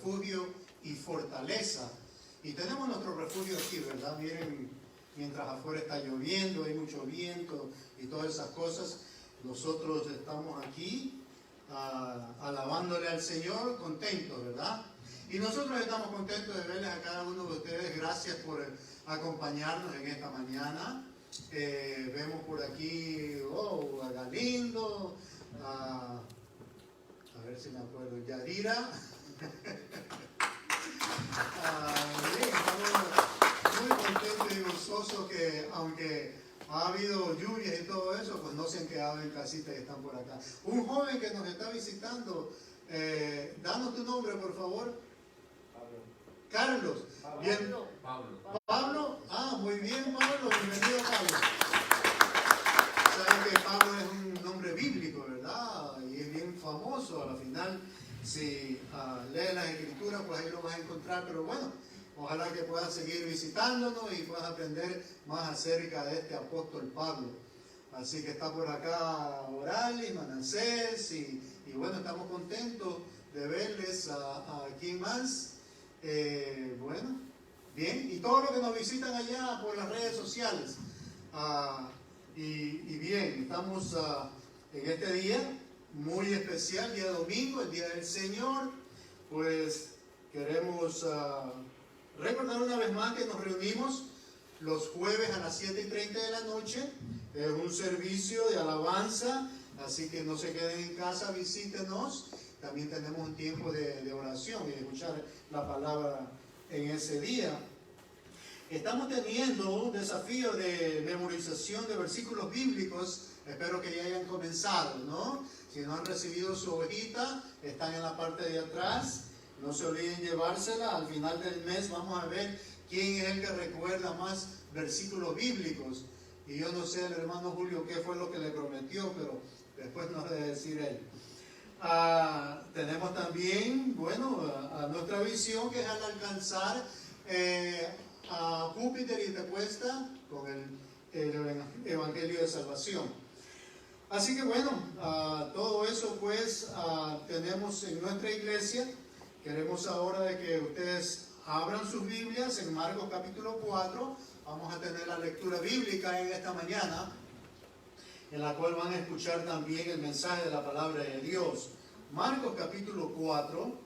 refugio y fortaleza. Y tenemos nuestro refugio aquí, ¿verdad? Miren, mientras afuera está lloviendo, hay mucho viento y todas esas cosas, nosotros estamos aquí alabándole al Señor, contentos, ¿verdad? Y nosotros estamos contentos de verles a cada uno de ustedes. Gracias por acompañarnos en esta mañana. Vemos por aquí a Galindo, a ver si me acuerdo, Yadira. Estamos muy contentos y gozosos que, aunque ha habido lluvias y todo eso, pues no se han quedado en casita y están por acá. Un joven que nos está visitando, danos tu nombre, por favor. Carlos. Bien. Pablo. Muy bien, Pablo. Bienvenido, Pablo. Saben que Pablo es un nombre bíblico, ¿verdad? Y es bien famoso. A la final, si lees las escrituras, pues ahí lo vas a encontrar. Pero bueno, ojalá que puedas seguir visitándonos y puedas aprender más acerca de este apóstol Pablo. Así que está por acá Oralis, Manasés, y bueno, estamos contentos de verles a quién más. Bueno, bien, y todos los que nos visitan allá por las redes sociales. Y bien, estamos en este día muy especial, día domingo, el día del Señor. Pues queremos recordar una vez más que nos reunimos los jueves a las 7:30 de la noche. Es un servicio de alabanza, así que no se queden en casa, visítenos. También tenemos un tiempo de oración y de escuchar la palabra en ese día. Estamos teniendo un desafío de memorización de versículos bíblicos. Espero que ya hayan comenzado, ¿no? Si no han recibido su hojita, están en la parte de atrás. No se olviden llevársela. Al final del mes vamos a ver quién es el que recuerda más versículos bíblicos. Y yo no sé, el hermano Julio, qué fue lo que le prometió, pero después nos debe decir él. Tenemos también, bueno, a nuestra visión, que es al alcanzar a Júpiter y Tecuesta con el Evangelio de Salvación. Así que bueno, todo eso pues tenemos en nuestra iglesia. Queremos ahora de que ustedes abran sus Biblias en Marcos capítulo 4. Vamos a tener la lectura bíblica en esta mañana, en la cual van a escuchar también el mensaje de la palabra de Dios. Marcos capítulo 4,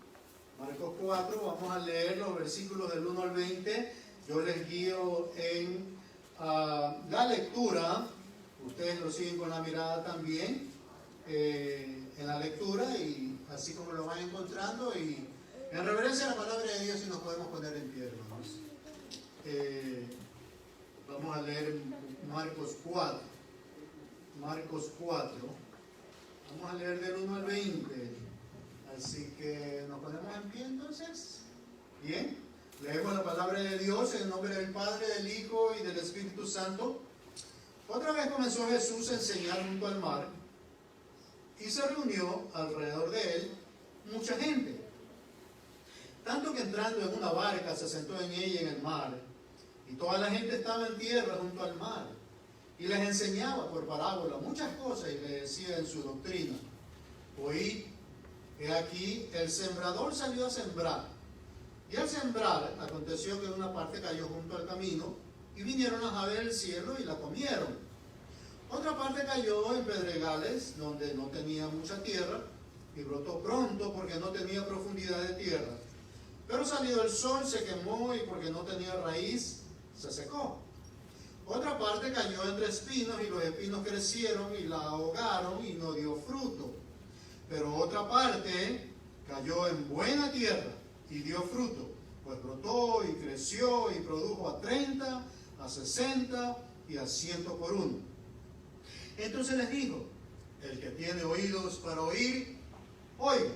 vamos a leer los versículos del 1 al 20. Yo les guío en la lectura, ustedes lo siguen con la mirada también, en la lectura, y así como lo van encontrando, y en reverencia a la palabra de Dios, si nos podemos poner en pie, hermanos. Vamos a leer Marcos 4. Vamos a leer del 1 al 20. Así que nos ponemos en pie entonces. Bien. Leemos la palabra de Dios en el nombre del Padre, del Hijo y del Espíritu Santo. Otra vez comenzó Jesús a enseñar junto al mar, y se reunió alrededor de él mucha gente. Tanto que entrando en una barca se sentó en ella en el mar, y toda la gente estaba en tierra junto al mar. Y les enseñaba por parábola muchas cosas, y les decía en su doctrina: oíd, he aquí, el sembrador salió a sembrar. Y al sembrar, aconteció que una parte cayó junto al camino, y vinieron las aves del cielo y la comieron. Otra parte cayó en pedregales, donde no tenía mucha tierra, y brotó pronto porque no tenía profundidad de tierra. Pero salido el sol se quemó, y porque no tenía raíz, se secó. Otra parte cayó entre espinos, y los espinos crecieron y la ahogaron, y no dio fruto. Pero otra parte cayó en buena tierra y dio fruto, pues brotó y creció y produjo a 30, a 60 y a 100 por uno. Entonces les dijo: el que tiene oídos para oír, oiga.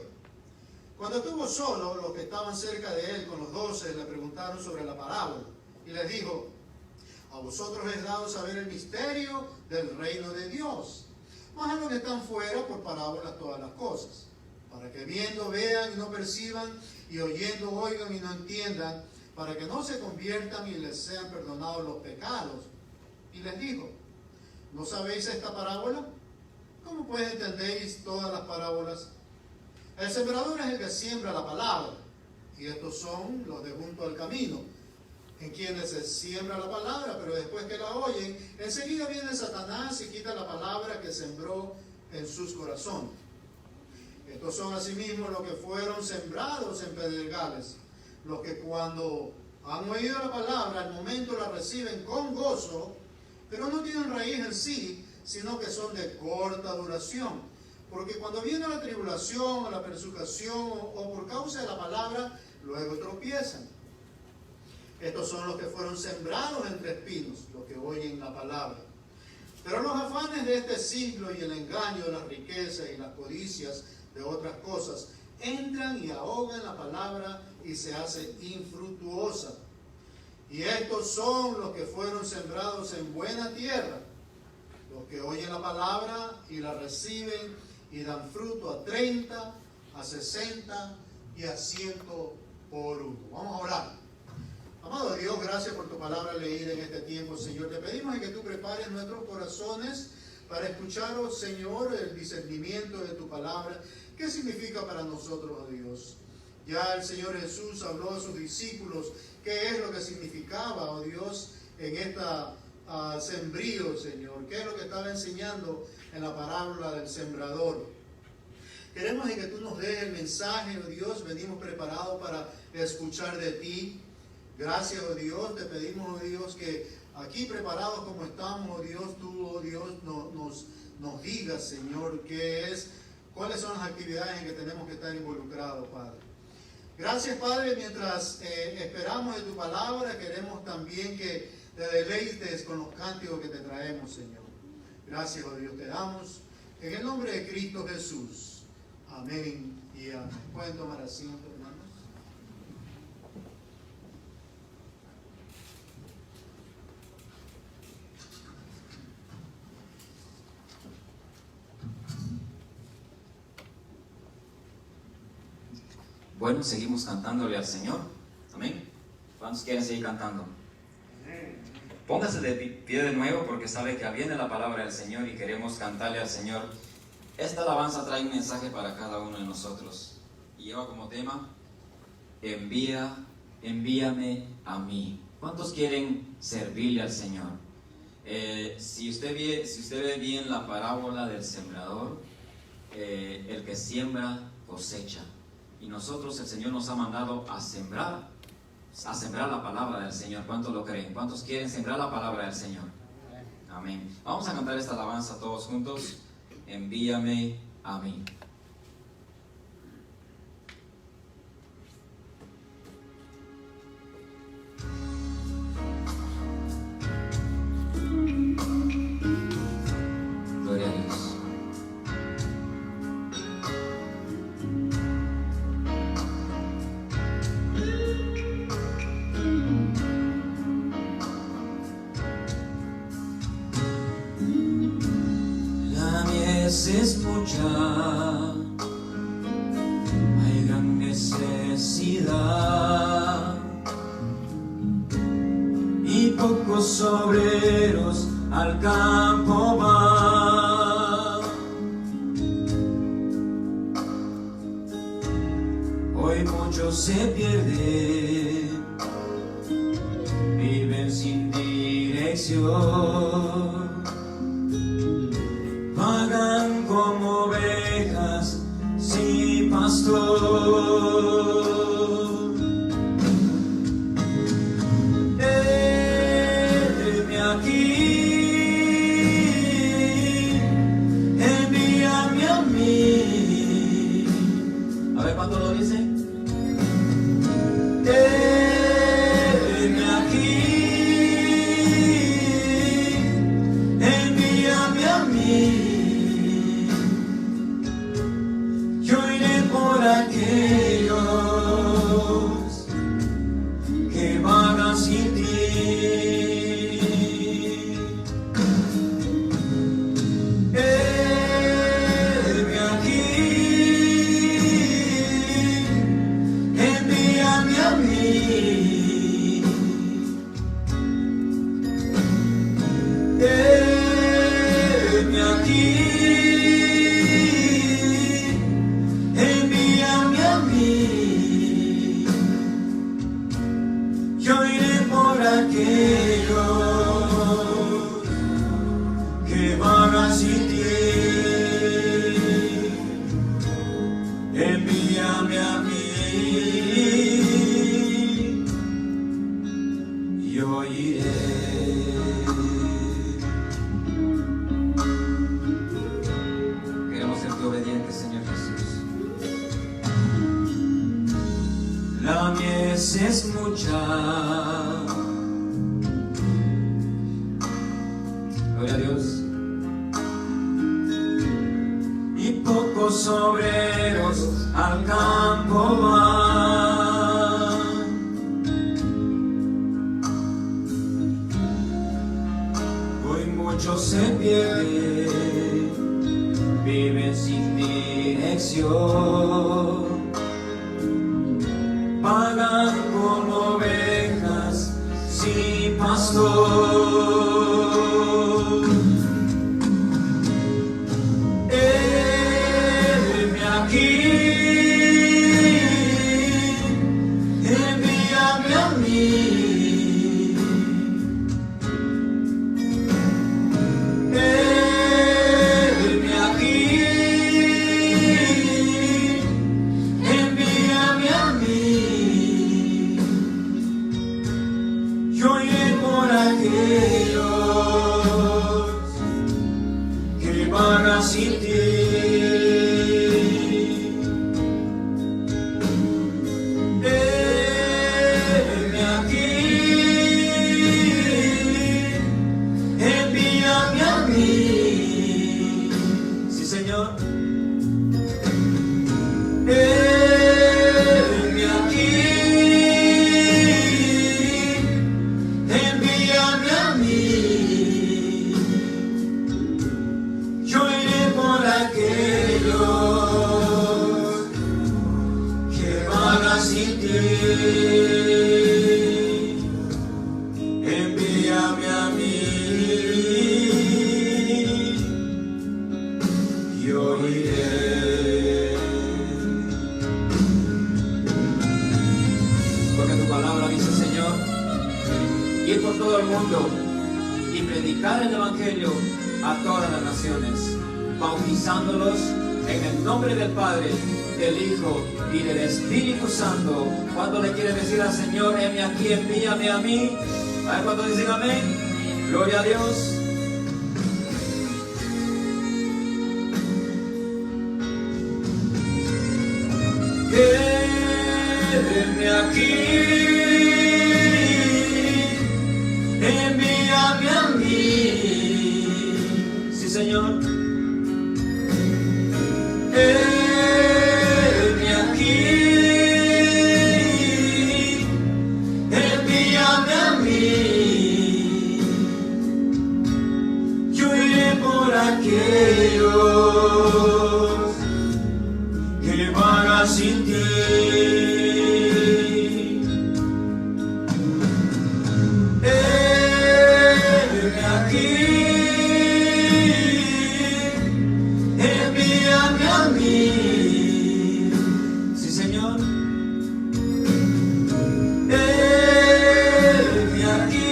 Cuando estuvo solo, los que estaban cerca de él con los 12 le preguntaron sobre la parábola, y les dijo: a vosotros es dado saber el misterio del reino de Dios, mas a los que están fuera por parábolas todas las cosas, para que viendo vean y no perciban, y oyendo oigan y no entiendan, para que no se conviertan y les sean perdonados los pecados. Y les dijo: ¿no sabéis esta parábola? ¿Cómo pues entendéis todas las parábolas? El sembrador es el que siembra la palabra, y estos son los de junto al camino, en quienes se siembra la palabra, pero después que la oyen, enseguida viene Satanás y quita la palabra que sembró en sus corazones. Estos son asimismo los que fueron sembrados en pedregales, los que cuando han oído la palabra, al momento la reciben con gozo, pero no tienen raíz en sí, sino que son de corta duración. Porque cuando viene la tribulación o la persecución o por causa de la palabra, luego tropiezan. Estos son los que fueron sembrados entre espinos, los que oyen la palabra. Pero los afanes de este siglo y el engaño de las riquezas y las codicias de otras cosas entran y ahogan la palabra y se hace infructuosa. Y estos son los que fueron sembrados en buena tierra, los que oyen la palabra y la reciben y dan fruto a 30, a 60 y a 100 por uno. Vamos a orar. Amado Dios, gracias por tu palabra leída en este tiempo, Señor. Te pedimos que tú prepares nuestros corazones para escuchar, oh Señor, el discernimiento de tu palabra. ¿Qué significa para nosotros, oh Dios? Ya el Señor Jesús habló a sus discípulos qué es lo que significaba, oh Dios, en esta sembrío, Señor. ¿Qué es lo que estaba enseñando en la parábola del sembrador? Queremos que tú nos des el mensaje, oh Dios. Venimos preparados para escuchar de ti. Gracias, oh Dios. Te pedimos, oh Dios, que aquí preparados como estamos, oh Dios, tú, oh Dios, nos digas, Señor, cuáles son las actividades en que tenemos que estar involucrados, Padre. Gracias, Padre, mientras esperamos de tu palabra, queremos también que te deleites con los cánticos que te traemos, Señor. Gracias, oh Dios, te damos en el nombre de Cristo Jesús. Amén y amén. ¿Pueden tomar asiento, hermanos? Bueno, seguimos cantándole al Señor. Amén. ¿Cuántos quieren seguir cantando? Póngase de pie de nuevo porque sabe que viene la palabra del Señor y queremos cantarle al Señor. Esta alabanza trae un mensaje para cada uno de nosotros y lleva como tema: envíame a mí. ¿Cuántos quieren servirle al Señor? Si usted ve bien la parábola del sembrador, el que siembra cosecha. Y nosotros, el Señor nos ha mandado a sembrar la palabra del Señor. ¿Cuántos lo creen? ¿Cuántos quieren sembrar la palabra del Señor? Amén. Vamos a cantar esta alabanza todos juntos. Envíame a mí. Gloria a Dios. Es mucha, hay gran necesidad y pocos obreros al campo van. Hoy muchos se pierden, viven sin dirección. Vagan como ovejas sin pastor. Heme aquí, envíame a mí. A ver, ¿cuánto lo dice? Heme aquí, aquellos que vagan sin ti. Envíame a mí, yo iré. Queremos serte obedientes, Señor Jesús. La mies es mucha, gloria a Dios, y pocos obreros al campo van. Hoy muchos se pierden, viven sin dirección, vagan como ovejas sin pastor. Heme aquí, envíame a mí. Heme aquí, envíame a mí. Yo iré por aquellos que vagan sin ti. Heme aquí, envíame a mí. Sí, Señor. Heme aquí, envíame a mí. Yo iré por aquellos que vagan sin ti. Envíame a mí. Yo iré. Porque tu palabra dice, Señor, ir por todo el mundo y predicar el Evangelio a todas las naciones, bautizándolos en el nombre del Padre, del Hijo y del Espíritu Santo. ¿Cuánto le quiere decir al Señor, heme aquí, envíame a mí? A ver cuánto dicen amén. Gloria a Dios. Heme aquí, envíame a mí. Sí, Señor. Heme aquí, envíame a mí. Yo iré por aquellos que vagan sin ti. Heme aquí, envíame a mí. Sí, Señor. Heme aquí,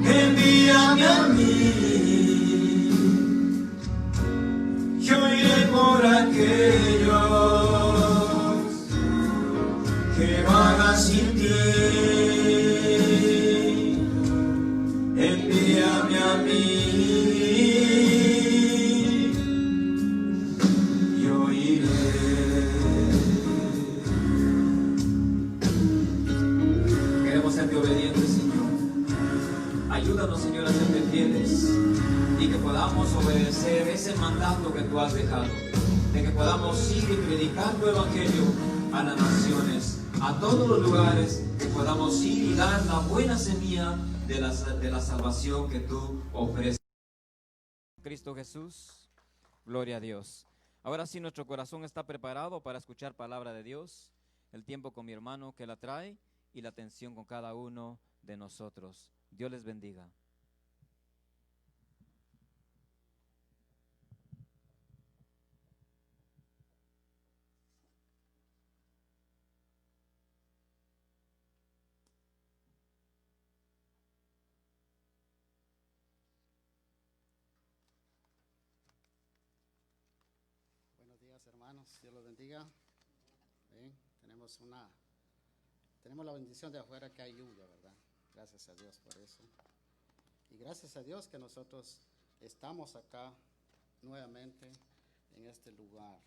envíame a mí. Yo iré por aquellos que vagan sin ti. Envíame a mí. Yo iré. Queremos serte obedientes, Señor. Ayúdanos, Señor, a serte fieles y que podamos obedecer ese mandato que tú has dejado, de que podamos ir y predicar tu Evangelio a las naciones, a todos los lugares, que podamos ir y dar la buena semilla de la salvación que tú ofreces. Cristo Jesús, gloria a Dios. Ahora sí, nuestro corazón está preparado para escuchar palabra de Dios, el tiempo con mi hermano que la trae y la atención con cada uno de nosotros. Dios les bendiga. días, hermanos. Dios los bendiga. Bien, tenemos la bendición de afuera que hay lluvia, ¿verdad? Gracias a Dios por eso. Y gracias a Dios que nosotros estamos acá nuevamente en este lugar.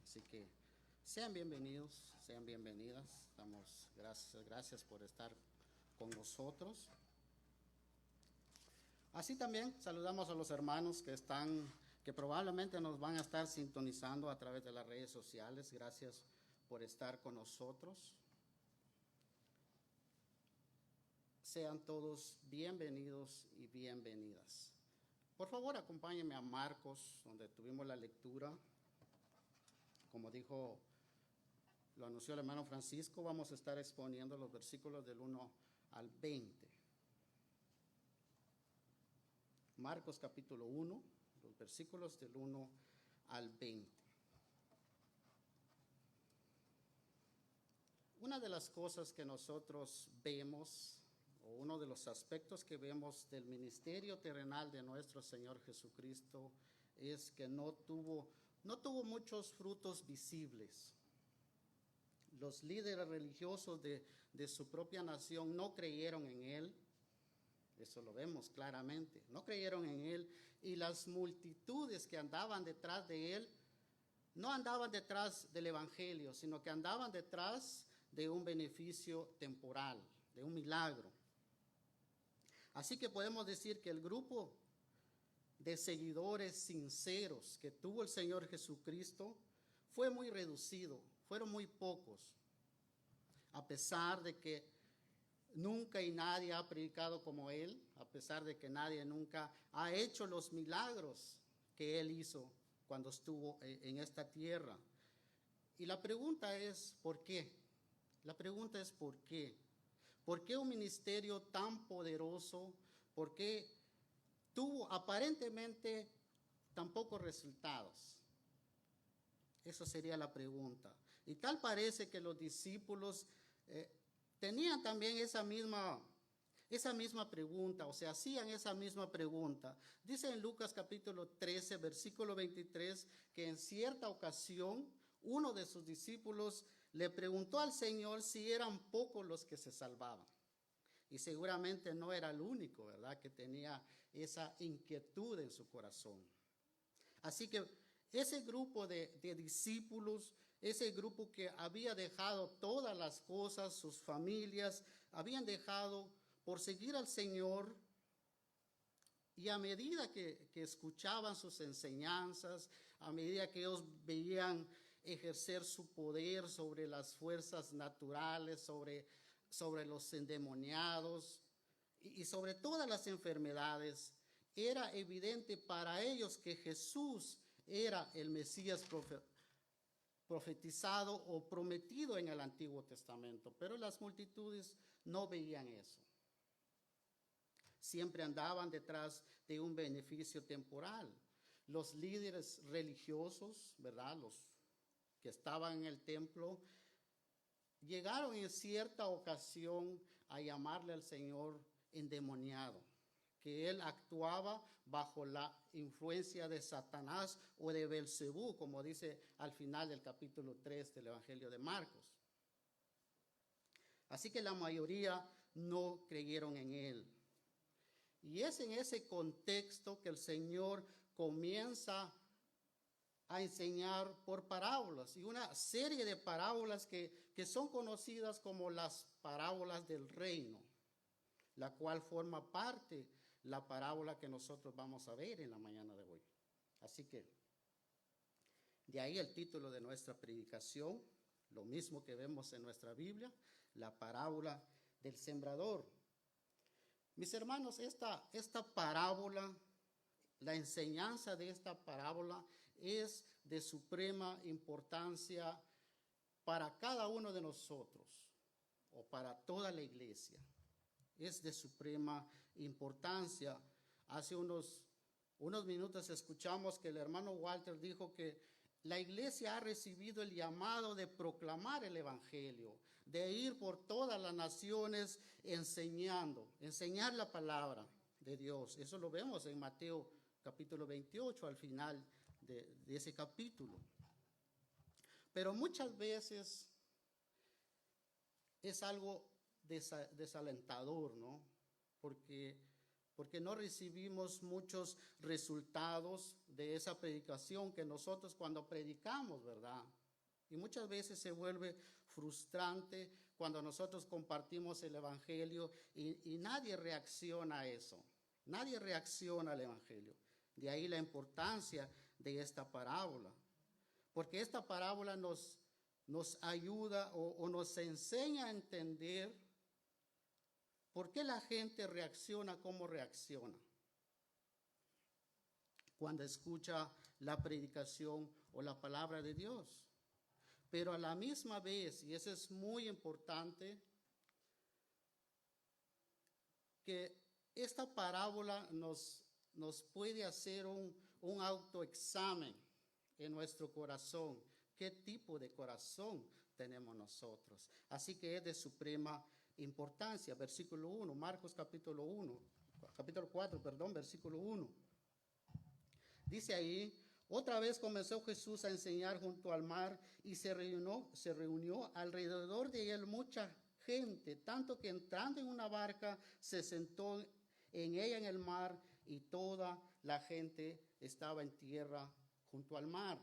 Así que sean bienvenidos, sean bienvenidas. Damos gracias por estar con nosotros. Así también saludamos a los hermanos que probablemente nos van a estar sintonizando a través de las redes sociales. Gracias por estar con nosotros. Sean todos bienvenidos y bienvenidas. Por favor, acompáñenme a Marcos, donde tuvimos la lectura. Como lo anunció el hermano Francisco, vamos a estar exponiendo los versículos del 1 al 20. Marcos capítulo 1, los versículos del 1 al 20. Una de las cosas que nosotros vemos, o uno de los aspectos que vemos del ministerio terrenal de nuestro Señor Jesucristo, es que no tuvo muchos frutos visibles. Los líderes religiosos de su propia nación no creyeron en Él. Eso lo vemos claramente. No creyeron en Él, y las multitudes que andaban detrás de Él no andaban detrás del Evangelio, sino que andaban detrás de un beneficio temporal, de un milagro. Así que podemos decir que el grupo de seguidores sinceros que tuvo el Señor Jesucristo fue muy reducido, fueron muy pocos, a pesar de que nunca y nadie ha predicado como Él, a pesar de que nadie nunca ha hecho los milagros que Él hizo cuando estuvo en esta tierra. Y la pregunta es, ¿por qué? La pregunta es, ¿por qué? ¿Por qué un ministerio tan poderoso? ¿Por qué tuvo aparentemente tan pocos resultados? Esa sería la pregunta. Y tal parece que los discípulos tenían también esa misma pregunta, o sea, hacían esa misma pregunta. Dice en Lucas capítulo 13, versículo 23, que en cierta ocasión uno de sus discípulos le preguntó al Señor si eran pocos los que se salvaban. Y seguramente no era el único, ¿verdad?, que tenía esa inquietud en su corazón. Así que ese grupo de discípulos, ese grupo que había dejado todas las cosas, sus familias, habían dejado por seguir al Señor, y a medida que escuchaban sus enseñanzas, a medida que ellos veían ejercer su poder sobre las fuerzas naturales, sobre los endemoniados y sobre todas las enfermedades, era evidente para ellos que Jesús era el Mesías profetizado o prometido en el Antiguo Testamento, pero las multitudes no veían eso. Siempre andaban detrás de un beneficio temporal. Los líderes religiosos, ¿verdad?, los que estaban en el templo, llegaron en cierta ocasión a llamarle al Señor endemoniado, que él actuaba bajo la influencia de Satanás o de Belcebú, como dice al final del capítulo 3 del Evangelio de Marcos. Así que la mayoría no creyeron en él. Y es en ese contexto que el Señor comienza a enseñar por parábolas, y una serie de parábolas que son conocidas como las parábolas del reino, la cual forma parte la parábola que nosotros vamos a ver en la mañana de hoy. Así que de ahí el título de nuestra predicación, lo mismo que vemos en nuestra Biblia, la parábola del sembrador. Mis hermanos, esta parábola, la enseñanza de esta parábola es de suprema importancia para cada uno de nosotros o para toda la iglesia. Es de suprema importancia. Hace unos minutos escuchamos que el hermano Walter dijo que la iglesia ha recibido el llamado de proclamar el evangelio, de ir por todas las naciones enseñar la palabra de Dios. Eso lo vemos en Mateo capítulo 28, al final de ese capítulo. Pero muchas veces es algo desalentador, ¿no? Porque no recibimos muchos resultados de esa predicación que nosotros cuando predicamos, ¿verdad? Y muchas veces se vuelve frustrante cuando nosotros compartimos el Evangelio y nadie reacciona a eso. Nadie reacciona al Evangelio. De ahí la importancia de esta parábola. Porque esta parábola nos ayuda o nos enseña a entender por qué la gente reacciona como reacciona cuando escucha la predicación o la palabra de Dios. Pero a la misma vez, y eso es muy importante, que esta parábola nos puede hacer un autoexamen en nuestro corazón. ¿Qué tipo de corazón tenemos nosotros? Así que es de suprema importancia. Versículo 1, Marcos capítulo 4, versículo 1. Dice ahí: otra vez comenzó Jesús a enseñar junto al mar y se reunió alrededor de él mucha gente, tanto que entrando en una barca se sentó en ella en el mar y toda la gente estaba en tierra junto al mar.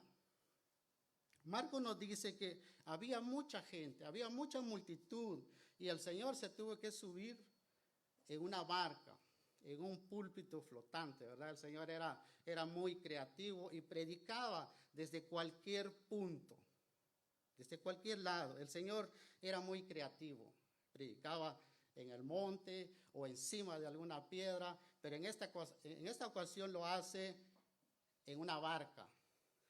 Marcos nos dice que había mucha gente, había mucha multitud y el Señor se tuvo que subir en una barca, en un púlpito flotante, ¿verdad? El Señor era muy creativo y predicaba desde cualquier punto, desde cualquier lado. El Señor era muy creativo, predicaba en el monte o encima de alguna piedra, pero en esta ocasión lo hace en una barca,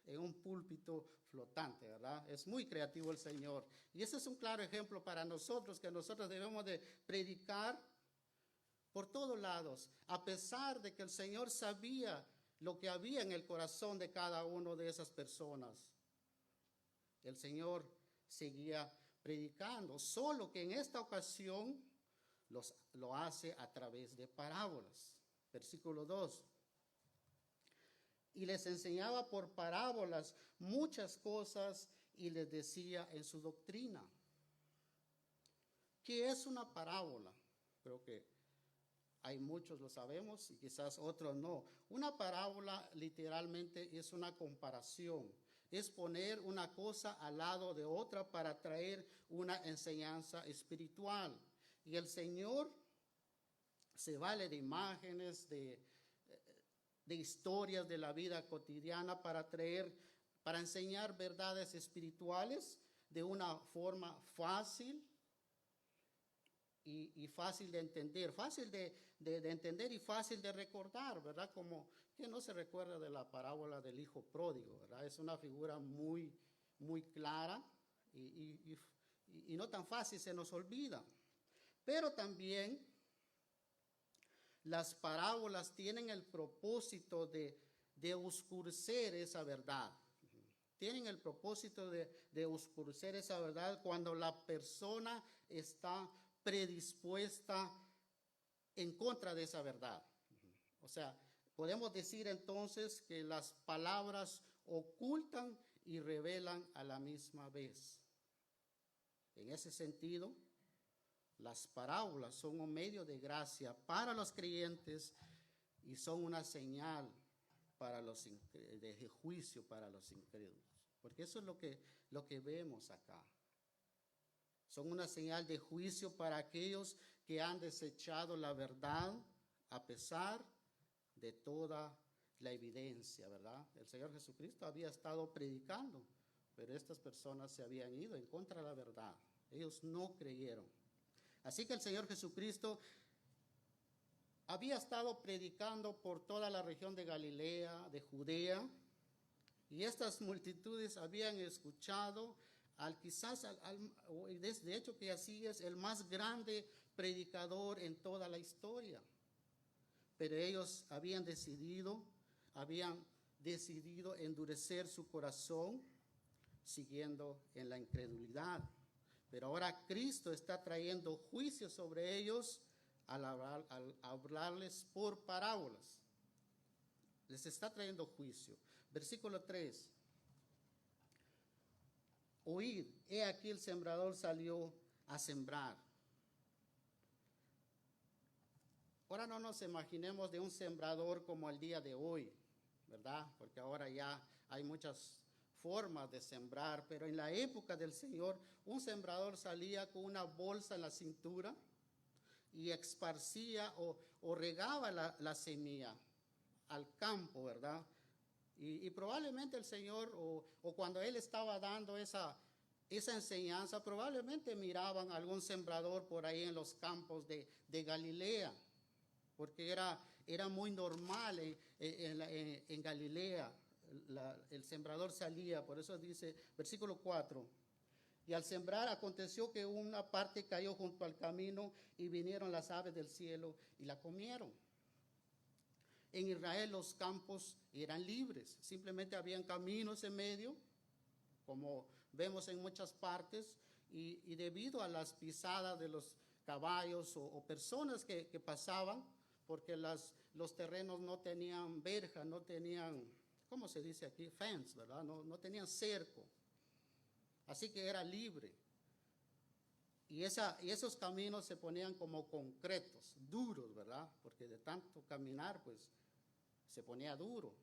en un púlpito flotante, ¿verdad? Es muy creativo el Señor. Y ese es un claro ejemplo para nosotros, que nosotros debemos de predicar por todos lados, a pesar de que el Señor sabía lo que había en el corazón de cada una de esas personas. El Señor seguía predicando, solo que en esta ocasión lo hace a través de parábolas. Versículo 2. Y les enseñaba por parábolas muchas cosas y les decía en su doctrina. ¿Qué es una parábola? Creo que hay muchos lo sabemos y quizás otros no. Una parábola literalmente es una comparación, es poner una cosa al lado de otra para traer una enseñanza espiritual. Y el Señor se vale de imágenes, de historias de la vida cotidiana para enseñar verdades espirituales de una forma fácil y fácil de entender, de entender y fácil de recordar, ¿verdad? Como que no se recuerda de la parábola del hijo pródigo, ¿verdad? Es una figura muy, muy clara y no tan fácil, se nos olvida. Pero también las parábolas tienen el propósito de oscurecer esa verdad. Tienen el propósito de oscurecer esa verdad cuando la persona está predispuesta en contra de esa verdad. O sea, podemos decir entonces que las palabras ocultan y revelan a la misma vez. En ese sentido, las parábolas son un medio de gracia para los creyentes y son una señal de juicio para los incrédulos. Porque eso es lo que vemos acá. Son una señal de juicio para aquellos que han desechado la verdad a pesar de toda la evidencia, ¿verdad? El Señor Jesucristo había estado predicando, pero estas personas se habían ido en contra de la verdad. Ellos no creyeron. Así que el Señor Jesucristo había estado predicando por toda la región de Galilea, de Judea, y estas multitudes habían escuchado de hecho que así es el más grande predicador en toda la historia. Pero ellos habían decidido endurecer su corazón siguiendo en la incredulidad. Pero ahora Cristo está trayendo juicio sobre ellos al hablarles por parábolas. Les está trayendo juicio. Versículo 3. oíd, he aquí el sembrador salió a sembrar. Ahora no nos imaginemos de un sembrador como el día de hoy, ¿verdad? Porque ahora ya hay muchas formas de sembrar, pero en la época del Señor, un sembrador salía con una bolsa en la cintura y esparcía o regaba la semilla al campo, ¿verdad? Y probablemente el Señor, o cuando Él estaba dando esa enseñanza, probablemente miraban algún sembrador por ahí en los campos de Galilea, porque era muy normal en Galilea, el sembrador salía. Por eso dice, versículo 4, y al sembrar aconteció que una parte cayó junto al camino y vinieron las aves del cielo y la comieron. En Israel los campos eran libres, simplemente habían caminos en medio, como vemos en muchas partes, y debido a las pisadas de los caballos o personas que pasaban, porque los terrenos no tenían verja, no tenían, ¿cómo se dice aquí? Fence, ¿verdad? No tenían cerco. Así que era libre. Y esos caminos se ponían como concretos, duros, ¿verdad? Porque de tanto caminar, pues, se ponía duro.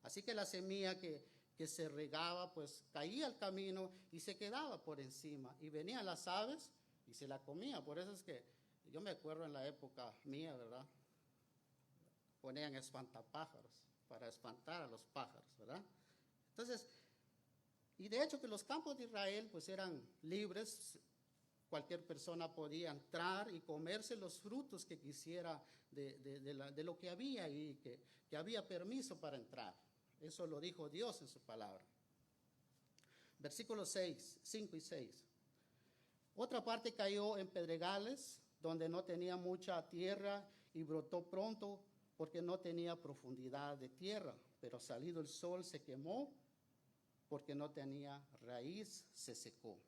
Así que la semilla que se regaba, pues, caía al camino y se quedaba por encima. Y venían las aves y se la comían. Por eso es que yo me acuerdo en la época mía, ¿verdad? Ponían espantapájaros para espantar a los pájaros, ¿verdad? Entonces, y de hecho que los campos de Israel pues eran libres, cualquier persona podía entrar y comerse los frutos que quisiera de lo que había y que había permiso para entrar. Eso lo dijo Dios en su palabra. Versículos 5 y 6. Otra parte cayó en pedregales, donde no tenía mucha tierra y brotó pronto porque no tenía profundidad de tierra, pero salido el sol se quemó porque no tenía raíz, se secó.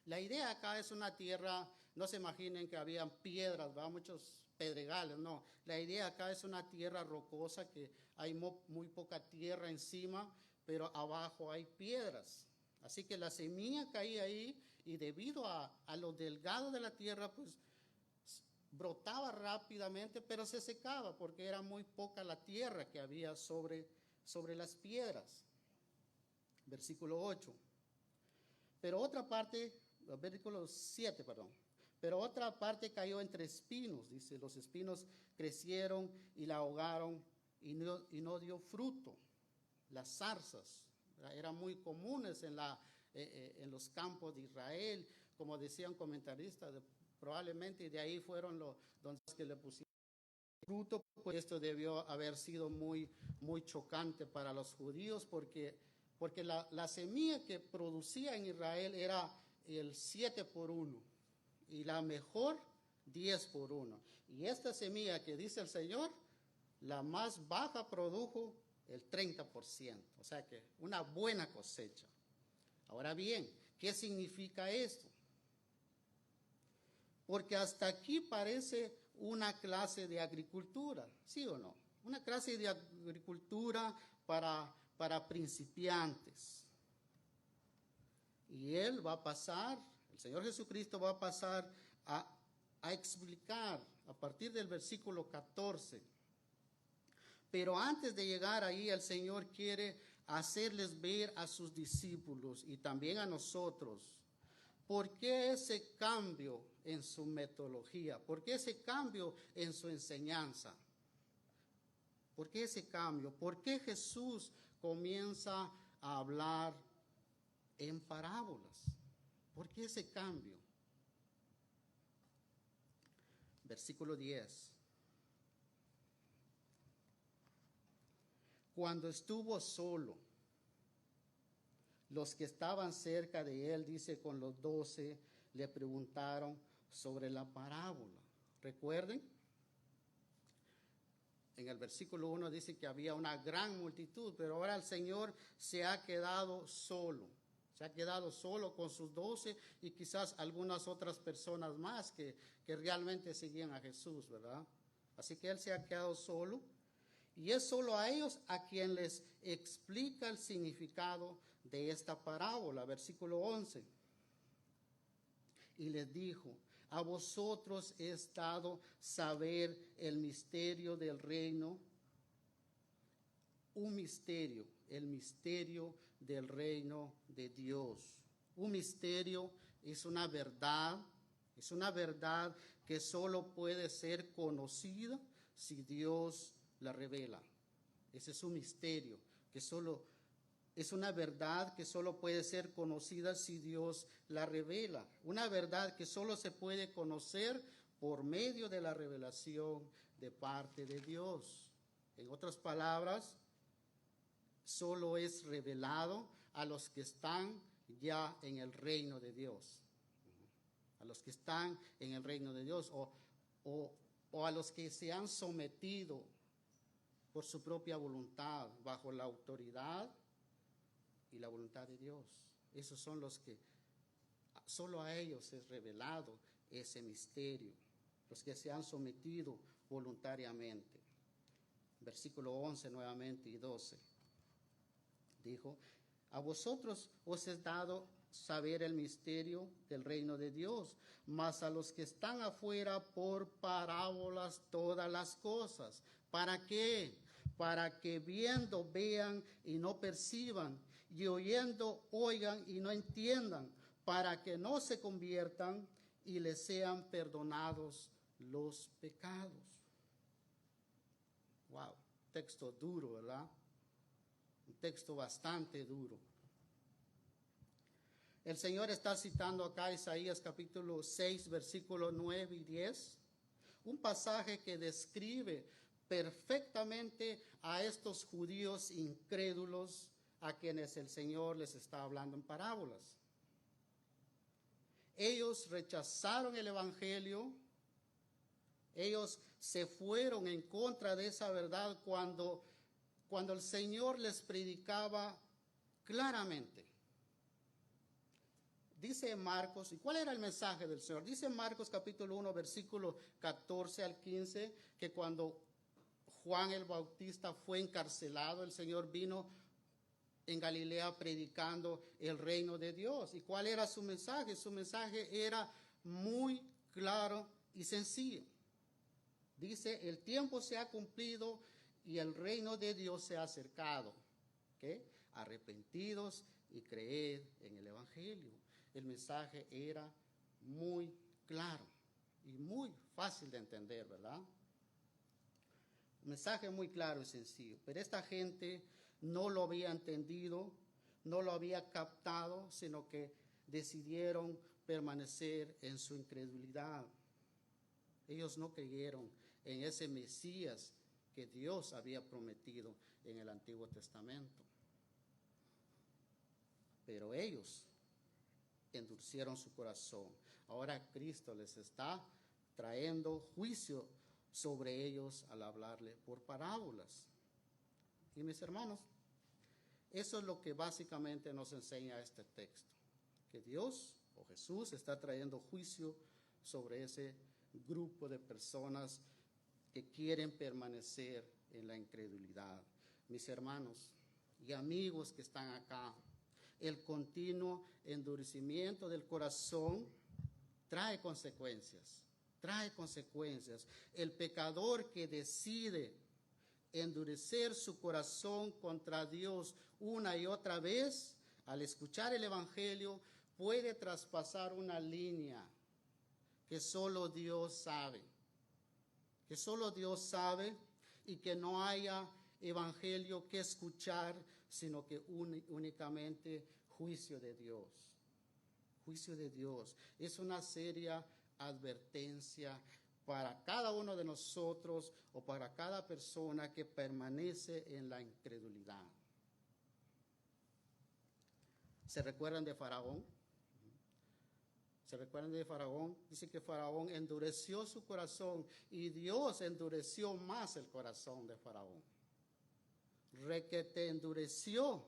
La idea acá es una tierra, no se imaginen que habían piedras, ¿verdad? Muchos pedregales, no. La idea acá es una tierra rocosa que hay muy poca tierra encima, pero abajo hay piedras. Así que la semilla caía ahí y debido a lo delgado de la tierra, pues brotaba rápidamente, pero se secaba porque era muy poca la tierra que había sobre las piedras. Versículo 8. Pero otra parte, versículo 7, perdón. Pero otra parte cayó entre espinos, dice, los espinos crecieron y la ahogaron y no dio fruto. Las zarzas eran muy comunes en los campos de Israel, como decían comentaristas, probablemente de ahí fueron los que le pusieron fruto, pues esto debió haber sido muy, muy chocante para los judíos, porque la semilla que producía en Israel era el 7-por-1 y la mejor 10-por-1. Y esta semilla que dice el Señor, la más baja produjo el 30%, o sea que una buena cosecha. Ahora bien, ¿qué significa esto? Porque hasta aquí parece una clase de agricultura, ¿sí o no? Una clase de agricultura para principiantes. Y Él va a pasar, el Señor Jesucristo va a pasar a explicar a partir del versículo 14. Pero antes de llegar ahí, el Señor quiere hacerles ver a sus discípulos y también a nosotros, ¿por qué ese cambio en su metodología? ¿Por qué ese cambio en su enseñanza? ¿Por qué ese cambio? ¿Por qué Jesús comienza a hablar en parábolas? ¿Por qué ese cambio? Versículo 10. Cuando estuvo solo, los que estaban cerca de él, dice, con los 12, le preguntaron sobre la parábola. ¿Recuerden? En el versículo 1 dice que había una gran multitud, pero ahora el Señor se ha quedado solo. Se ha quedado solo con sus 12 y quizás algunas otras personas más que realmente seguían a Jesús, ¿verdad? Así que Él se ha quedado solo y es solo a ellos a quien les explica el significado de esta parábola, versículo 11. Y les dijo: a vosotros es dado saber el misterio del reino, un misterio, el misterio del reino de Dios. Un misterio es una verdad que solo puede ser conocida si Dios la revela. Ese es un misterio, es una verdad que solo puede ser conocida si Dios la revela. Una verdad que solo se puede conocer por medio de la revelación de parte de Dios. En otras palabras, solo es revelado a los que están ya en el reino de Dios. A los que están en el reino de Dios o a los que se han sometido por su propia voluntad bajo la autoridad y la voluntad de Dios. Esos son los que solo a ellos es revelado ese misterio, los que se han sometido voluntariamente. Versículo 11 nuevamente y 12. Dijo: a vosotros os es dado saber el misterio del reino de Dios, mas a los que están afuera por parábolas todas las cosas. ¿Para qué? Para que viendo vean y no perciban, y oyendo oigan y no entiendan, para que no se conviertan y les sean perdonados los pecados. Wow, texto duro, ¿verdad? Un texto bastante duro. El Señor está citando acá Isaías capítulo 6, versículos 9 y 10, un pasaje que describe perfectamente a estos judíos incrédulos a quienes el Señor les está hablando en parábolas. Ellos rechazaron el evangelio, ellos se fueron en contra de esa verdad cuando el Señor les predicaba claramente. Dice Marcos, ¿y cuál era el mensaje del Señor? Dice Marcos capítulo 1, versículo 14 al 15, que cuando Juan el Bautista fue encarcelado, el Señor vino en Galilea predicando el reino de Dios. ¿Y cuál era su mensaje? Su mensaje era muy claro y sencillo. Dice: el tiempo se ha cumplido y el reino de Dios se ha acercado. ¿Qué? Arrepentidos y creed en el evangelio. El mensaje era muy claro y muy fácil de entender, ¿verdad? Un mensaje muy claro y sencillo. Pero esta gente no lo había entendido, no lo había captado, sino que decidieron permanecer en su incredulidad. Ellos no creyeron en ese Mesías que Dios había prometido en el Antiguo Testamento. Pero ellos endurecieron su corazón. Ahora Cristo les está trayendo juicio sobre ellos al hablarle por parábolas. Y mis hermanos, eso es lo que básicamente nos enseña este texto, que Dios o Jesús está trayendo juicio sobre ese grupo de personas que quieren permanecer en la incredulidad. Mis hermanos y amigos que están acá, el continuo endurecimiento del corazón trae consecuencias, El pecador que decide endurecer su corazón contra Dios una y otra vez, al escuchar el evangelio, puede traspasar una línea que solo Dios sabe, y que no haya evangelio que escuchar, sino que únicamente juicio de Dios. Juicio de Dios. Es una seria advertencia para cada uno de nosotros o para cada persona que permanece en la incredulidad. ¿Se recuerdan de Faraón? Dice que Faraón endureció su corazón y Dios endureció más el corazón de Faraón. Requete endureció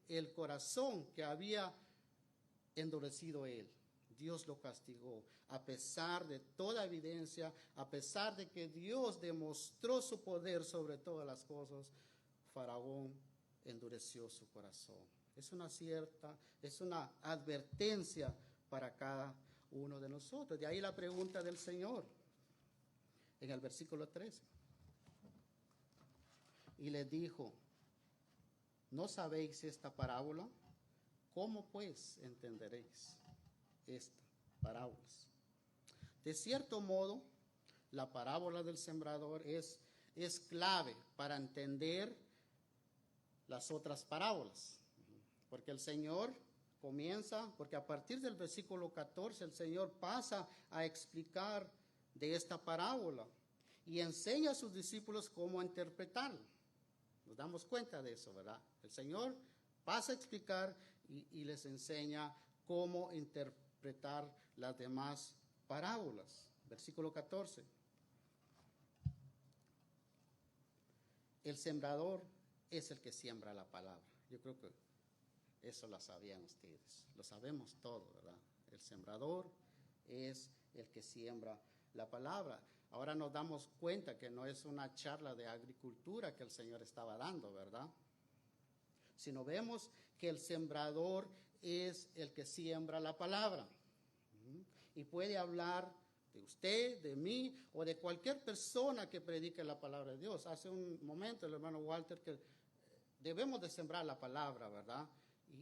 el corazón que había endurecido él. Dios lo castigó. A pesar de toda evidencia, a pesar de que Dios demostró su poder sobre todas las cosas, Faraón endureció su corazón. Es una advertencia para cada uno de nosotros. De ahí la pregunta del Señor en el versículo 13. Y les dijo, ¿no sabéis esta parábola? ¿Cómo pues entenderéis esta parábola? De cierto modo, la parábola del sembrador es clave para entender las otras parábolas. Porque el Señor comienza, porque a partir del versículo 14 el Señor pasa a explicar de esta parábola y enseña a sus discípulos cómo interpretarla. Nos damos cuenta de eso, ¿verdad? El Señor pasa a explicar y les enseña cómo interpretar las demás parábolas. Versículo 14. El sembrador es el que siembra la palabra. Yo creo que eso lo sabían ustedes. Lo sabemos todo, ¿verdad? El sembrador es el que siembra la palabra. Ahora nos damos cuenta que no es una charla de agricultura que el Señor estaba dando, ¿verdad? Sino vemos que el sembrador es el que siembra la palabra. Y puede hablar de usted, de mí o de cualquier persona que predique la palabra de Dios. Hace un momento el hermano Walter que debemos de sembrar la palabra, ¿verdad?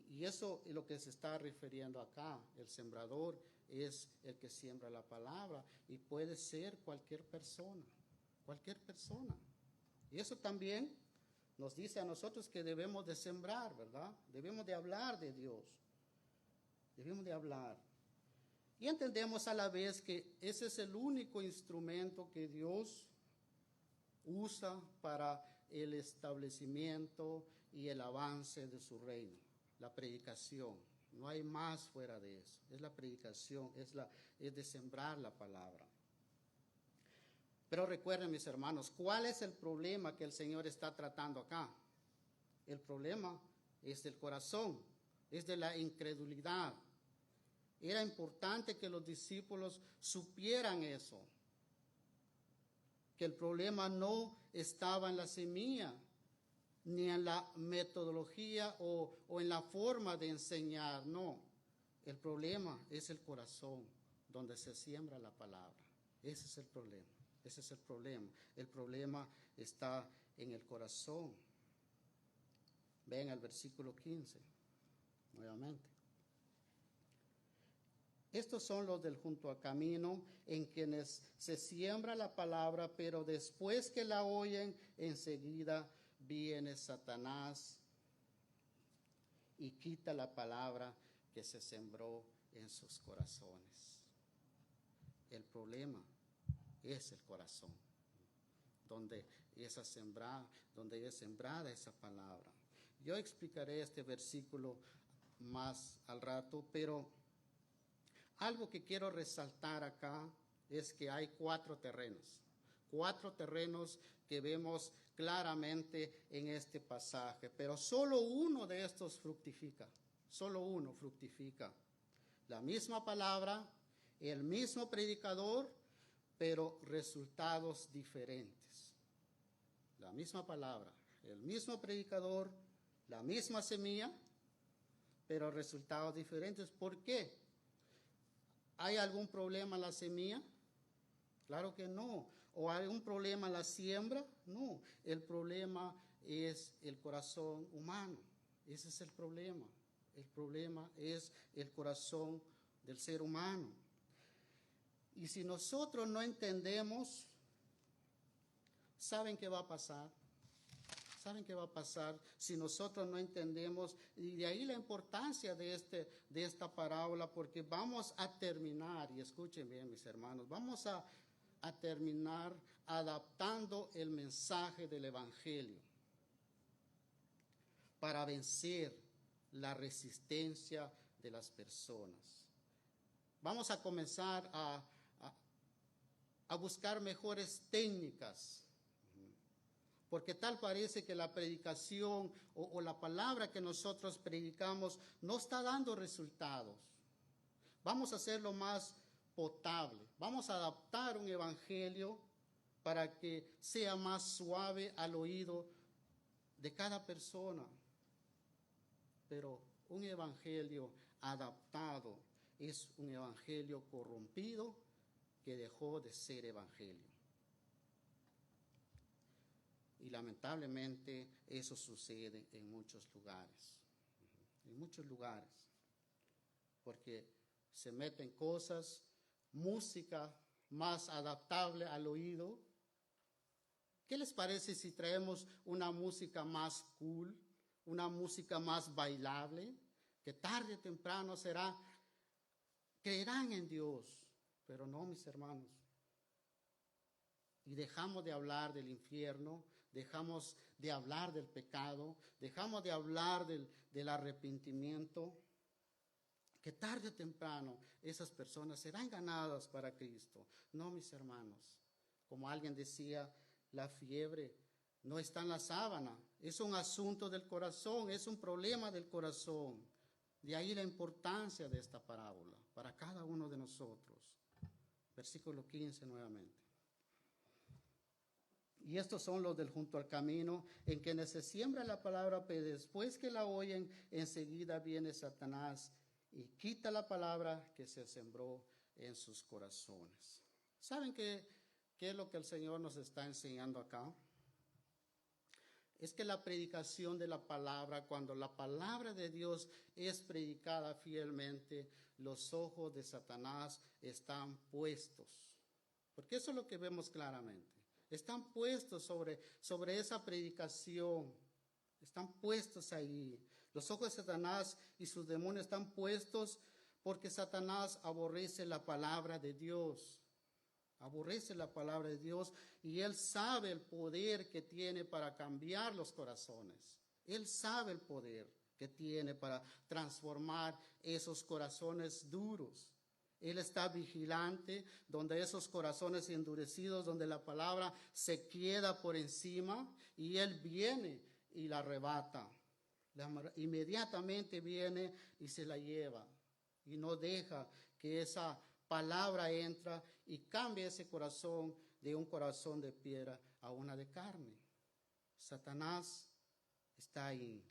Y eso es lo que se está refiriendo acá. El sembrador es el que siembra la palabra y puede ser cualquier persona, cualquier persona. Y eso también nos dice a nosotros que debemos de sembrar, ¿verdad? Debemos de hablar de Dios. Debemos de hablar. Y entendemos a la vez que ese es el único instrumento que Dios usa para el establecimiento y el avance de su reino, la predicación. No hay más fuera de eso. Es la predicación, es de sembrar la palabra. Pero recuerden, mis hermanos, ¿cuál es el problema que el Señor está tratando acá? El problema es del corazón, es de la incredulidad. Era importante que los discípulos supieran eso, que el problema no estaba en la semilla, ni en la metodología o en la forma de enseñar, no. El problema es el corazón, donde se siembra la palabra. Ese es el problema, ese es el problema. El problema está en el corazón. Ven al versículo 15, nuevamente. Estos son los del junto al camino, en quienes se siembra la palabra, pero después que la oyen, enseguida viene Satanás y quita la palabra que se sembró en sus corazones. El problema es el corazón, donde es sembrada esa palabra. Yo explicaré este versículo más al rato, pero algo que quiero resaltar acá es que hay 4 terrenos que vemos claramente en este pasaje, pero solo uno de estos fructifica, solo uno fructifica. La misma palabra, el mismo predicador, pero resultados diferentes. La misma palabra, el mismo predicador, la misma semilla, pero resultados diferentes. ¿Por qué? ¿Hay algún problema en la semilla? Claro que no. ¿O hay algún problema en la siembra? No. El problema es el corazón humano. Ese es el problema. El problema es el corazón del ser humano. Y si nosotros no entendemos, ¿saben qué va a pasar? ¿Saben qué va a pasar si nosotros no entendemos? Y de ahí la importancia de esta parábola, porque vamos a terminar, y escuchen bien mis hermanos, vamos a terminar adaptando el mensaje del Evangelio para vencer la resistencia de las personas. Vamos a comenzar a buscar mejores técnicas, porque tal parece que la predicación o la palabra que nosotros predicamos no está dando resultados. Vamos a hacerlo más potable. Vamos a adaptar un evangelio para que sea más suave al oído de cada persona. pero un evangelio adaptado es un evangelio corrompido que dejó de ser evangelio. Y lamentablemente eso sucede en muchos lugares, porque se meten cosas, música más adaptable al oído. ¿Qué les parece si traemos una música más cool, una música más bailable, que tarde o temprano creerán en Dios? Pero no, mis hermanos. Y dejamos de hablar del infierno, dejamos de hablar del pecado, dejamos de hablar del arrepentimiento, que tarde o temprano esas personas serán ganadas para Cristo. No, mis hermanos. Como alguien decía, la fiebre no está en la sábana, es un asunto del corazón, es un problema del corazón. De ahí la importancia de esta parábola para cada uno de nosotros. Versículo 15 nuevamente. Y estos son los del junto al camino, en quienes se siembra la palabra, pero después que la oyen, enseguida viene Satanás y quita la palabra que se sembró en sus corazones. ¿Saben qué es lo que el Señor nos está enseñando acá? Es que la predicación de la palabra, cuando la palabra de Dios es predicada fielmente, los ojos de Satanás están puestos. Porque eso es lo que vemos claramente. Están puestos sobre esa predicación. Están puestos ahí. Los ojos de Satanás y sus demonios están puestos porque Satanás aborrece la palabra de Dios. Aborrece la palabra de Dios y él sabe el poder que tiene para cambiar los corazones. Él sabe el poder que tiene para transformar esos corazones duros. Él está vigilante donde esos corazones endurecidos, donde la palabra se queda por encima y él viene y la arrebata. Inmediatamente viene y se la lleva y no deja que esa palabra entra y cambia ese corazón de un corazón de piedra a una de carne. Satanás está ahí,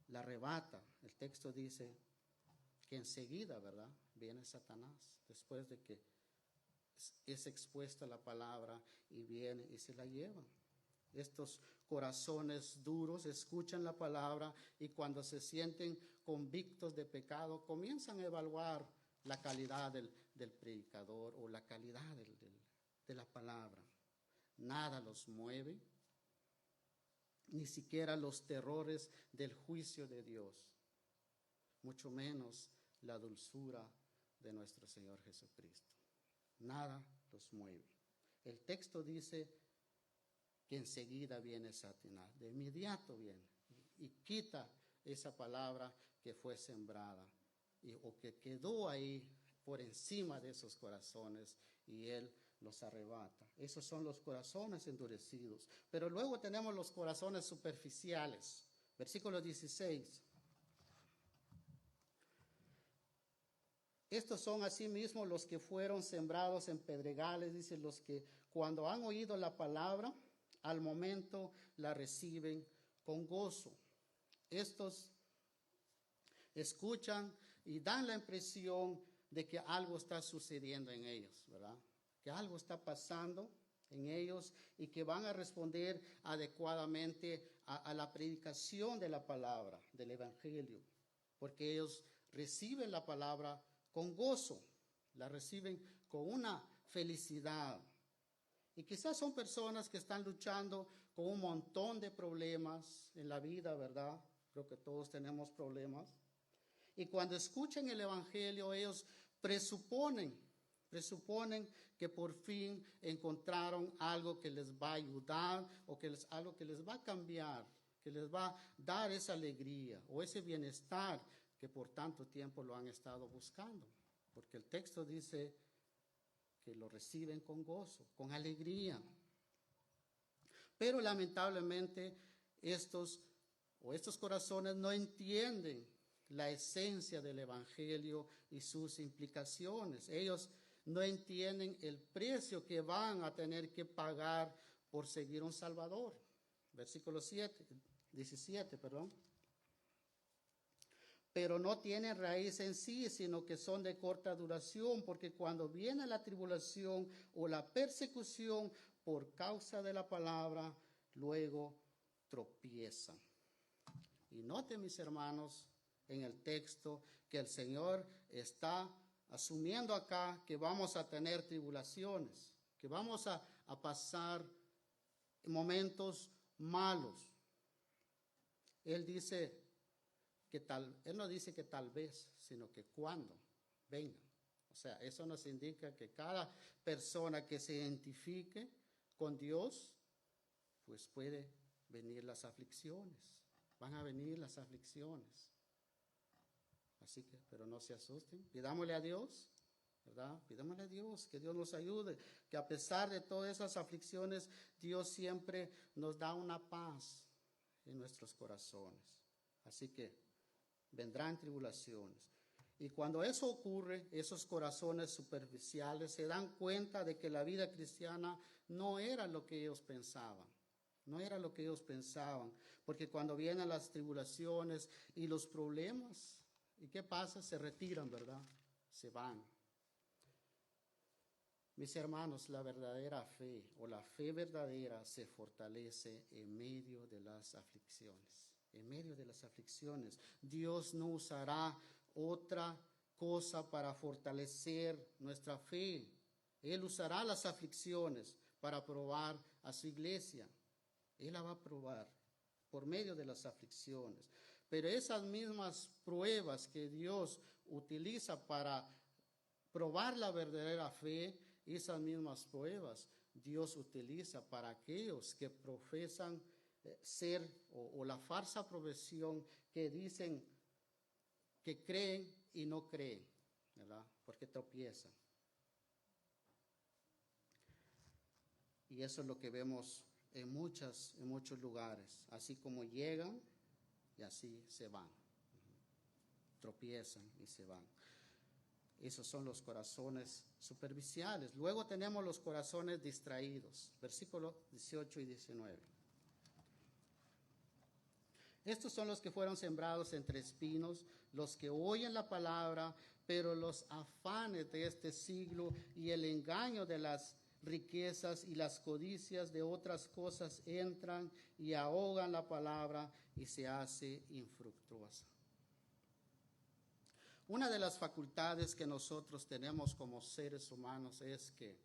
la arrebata. El texto dice que enseguida, ¿verdad? Viene Satanás, después de que es expuesta la palabra y viene y se la lleva. Estos corazones duros escuchan la palabra y cuando se sienten convictos de pecado comienzan a evaluar la calidad del predicador o la calidad de la palabra. Nada los mueve, ni siquiera los terrores del juicio de Dios, mucho menos la dulzura de nuestro Señor Jesucristo. Nada los mueve. El texto dice que enseguida viene Satanás, de inmediato viene y quita esa palabra que fue sembrada o que quedó ahí por encima de esos corazones y él los arrebata. Esos son los corazones endurecidos. Pero luego tenemos los corazones superficiales. Versículo 16. Estos son asimismo los que fueron sembrados en pedregales, dice, los que cuando han oído la palabra, al momento la reciben con gozo. Estos escuchan y dan la impresión de que algo está sucediendo en ellos, ¿verdad? Que algo está pasando en ellos y que van a responder adecuadamente a la predicación de la palabra, del evangelio, porque ellos reciben la palabra con gozo, la reciben con una felicidad. Y quizás son personas que están luchando con un montón de problemas en la vida, ¿verdad? Creo que todos tenemos problemas. Y cuando escuchan el evangelio, ellos presuponen que por fin encontraron algo que les va a ayudar o algo que les va a cambiar, que les va a dar esa alegría o ese bienestar que por tanto tiempo lo han estado buscando. Porque el texto dice que lo reciben con gozo, con alegría. Pero lamentablemente estos corazones no entienden la esencia del evangelio y sus implicaciones. Ellos no entienden el precio que van a tener que pagar por seguir un Salvador. Versículo 17. pero no tienen raíz en sí, sino que son de corta duración, porque cuando viene la tribulación o la persecución por causa de la palabra, luego tropiezan. Y noten, mis hermanos, en el texto que el Señor está asumiendo acá que vamos a tener tribulaciones, que vamos a pasar momentos malos. Él no dice que tal vez, sino que cuando vengan. O sea, eso nos indica que cada persona que se identifique con Dios, pues puede venir las aflicciones. Van a venir las aflicciones. Así que, pero no se asusten. Pidámosle a Dios, ¿verdad? Pidámosle a Dios que Dios nos ayude, que a pesar de todas esas aflicciones, Dios siempre nos da una paz en nuestros corazones. Así que vendrán tribulaciones. Y cuando eso ocurre, esos corazones superficiales se dan cuenta de que la vida cristiana no era lo que ellos pensaban. No era lo que ellos pensaban. Porque cuando vienen las tribulaciones y los problemas, ¿y qué pasa? Se retiran, ¿verdad? Se van. Mis hermanos, la verdadera fe o la fe verdadera se fortalece en medio de las aflicciones. En medio de las aflicciones. Dios no usará otra cosa para fortalecer nuestra fe. Él usará las aflicciones para probar a su iglesia. Él la va a probar por medio de las aflicciones. Pero esas mismas pruebas que Dios utiliza para probar la verdadera fe, esas mismas pruebas Dios utiliza para aquellos que profesan ser o la falsa profesión que dicen que creen y no creen, ¿verdad? Porque tropiezan. Y eso es lo que vemos en muchos lugares, así como llegan y así se van. Tropiezan y se van. Esos son los corazones superficiales. Luego tenemos los corazones distraídos, versículos 18 y 19. Estos son los que fueron sembrados entre espinos, los que oyen la palabra, pero los afanes de este siglo y el engaño de las riquezas y las codicias de otras cosas entran y ahogan la palabra y se hace infructuosa. Una de las facultades que nosotros tenemos como seres humanos es que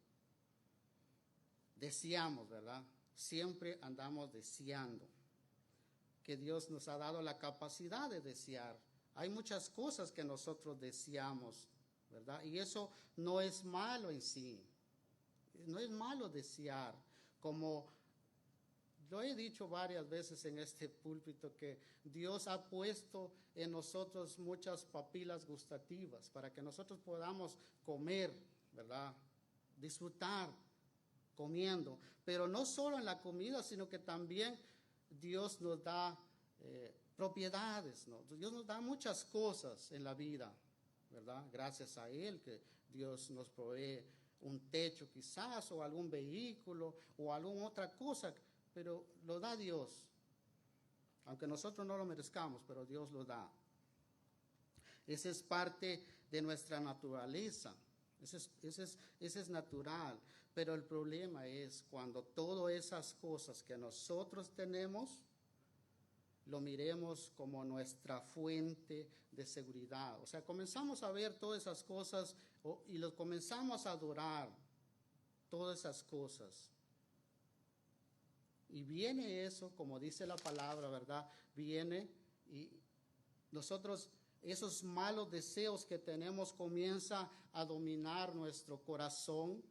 deseamos, ¿verdad? Siempre andamos deseando. Que Dios nos ha dado la capacidad de desear. Hay muchas cosas que nosotros deseamos, ¿verdad? Y eso no es malo en sí. No es malo desear. Como lo he dicho varias veces en este púlpito, que Dios ha puesto en nosotros muchas papilas gustativas para que nosotros podamos comer, ¿verdad? Disfrutar comiendo. Pero no solo en la comida, sino que también Dios nos da propiedades, ¿no? Dios nos da muchas cosas en la vida, ¿verdad? Gracias a Él que Dios nos provee un techo quizás, o algún vehículo, o alguna otra cosa, pero lo da Dios. Aunque nosotros no lo merezcamos, pero Dios lo da. Esa es parte de nuestra naturaleza. Ese es natural. Pero el problema es cuando todas esas cosas que nosotros tenemos, lo miremos como nuestra fuente de seguridad. O sea, comenzamos a ver todas esas cosas y los comenzamos a adorar, todas esas cosas. Y viene eso, como dice la palabra, ¿verdad? Viene y nosotros, esos malos deseos que tenemos, comienza a dominar nuestro corazón.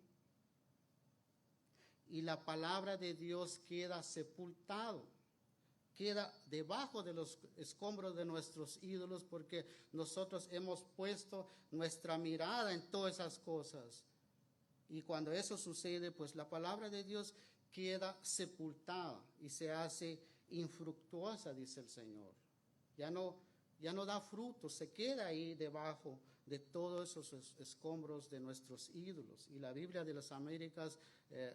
Y la palabra de Dios queda sepultado, queda debajo de los escombros de nuestros ídolos, porque nosotros hemos puesto nuestra mirada en todas esas cosas. Y cuando eso sucede, pues la palabra de Dios queda sepultada y se hace infructuosa, dice el Señor. Ya no da fruto, se queda ahí debajo de todos esos escombros de nuestros ídolos. Y la Biblia de las Américas